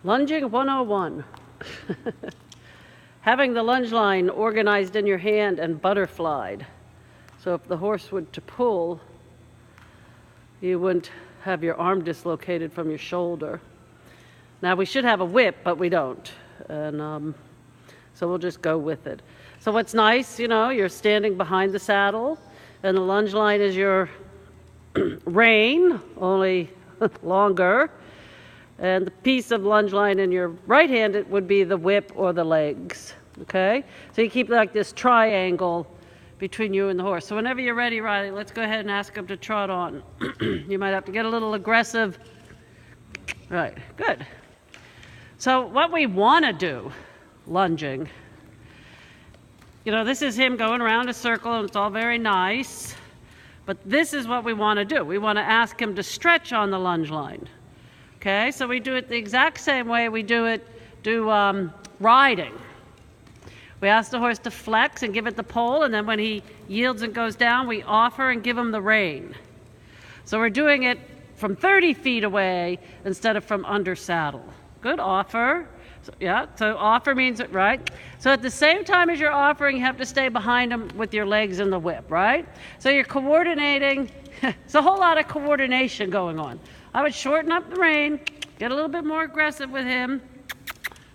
Lunging 101. Having the lunge line organized in your hand and butterflied. So if the horse would to pull, you wouldn't have your arm dislocated from your shoulder. Now we should have a whip, but we don't. And so we'll just go with it. So what's nice, you're standing behind the saddle, and the lunge line is your rein, only longer. And the piece of lunge line in your right hand, it would be the whip or the legs, okay? So you keep like this triangle between you and the horse. So whenever you're ready, Riley, let's go ahead and ask him to trot on. You might have to get a little aggressive. Right, good. So what we want to do, lunging, this is him going around a circle, and it's all very nice. But this is what we want to do. We want to ask him to stretch on the lunge line. Okay, so we do it the exact same way we do riding. We ask the horse to flex and give it the pole, and then when he yields and goes down, we offer and give him the rein. So we're doing it from 30 feet away instead of from under saddle. Good, offer. So offer means it, right? So at the same time as you're offering, you have to stay behind him with your legs in the whip, right? So you're coordinating. It's a whole lot of coordination going on. I would shorten up the rein, get a little bit more aggressive with him,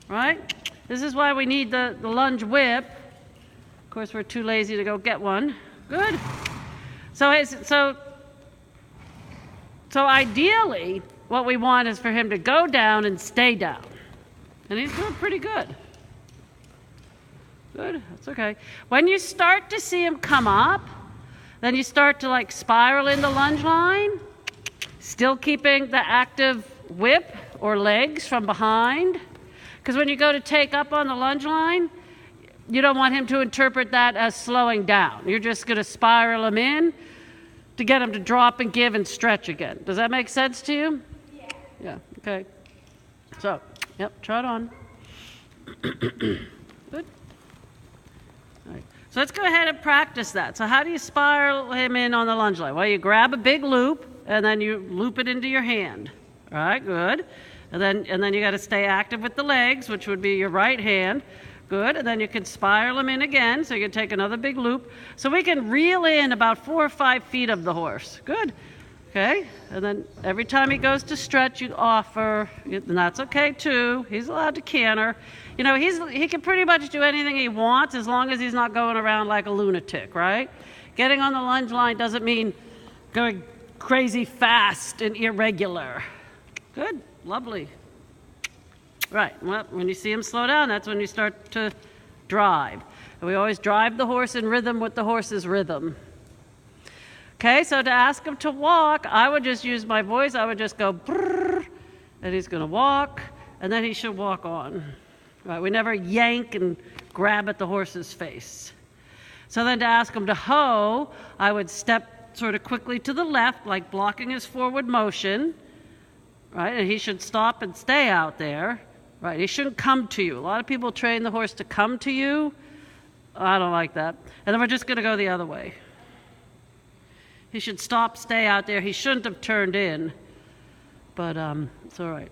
right? This is why we need the lunge whip. Of course, we're too lazy to go get one. Good. So ideally, what we want is for him to go down and stay down. And he's doing pretty good. Good, that's okay. When you start to see him come up, then you start to spiral in the lunge line, still keeping the active whip or legs from behind. Because when you go to take up on the lunge line, you don't want him to interpret that as slowing down. You're just going to spiral him in to get him to drop and give and stretch again. Does that make sense to you? Yeah. Yeah, okay. So, trot on. Good. All right. So let's go ahead and practice that. So how do you spiral him in on the lunge line? Well, you grab a big loop, and then you loop it into your hand. All right, good. And then you got to stay active with the legs, which would be your right hand. Good. And then you can spiral him in again. So you can take another big loop. So we can reel in about 4 or 5 feet of the horse. Good. Okay. And then every time he goes to stretch, you offer, and that's okay too. He's allowed to canter. He can pretty much do anything he wants as long as he's not going around like a lunatic, right? Getting on the lunge line doesn't mean going crazy fast and irregular. Good. Lovely. Right. Well, when you see him slow down, that's when you start to drive. And we always drive the horse in rhythm with the horse's rhythm. Okay, so to ask him to walk, I would just use my voice. I would just go, brrr, and he's going to walk, and then he should walk on. Right? We never yank and grab at the horse's face. So then to ask him to hoe, I would step sort of quickly to the left, like blocking his forward motion. Right, and he should stop and stay out there. Right, he shouldn't come to you. A lot of people train the horse to come to you. I don't like that. And then we're just going to go the other way. He should stop, stay out there. He shouldn't have turned in, but it's all right.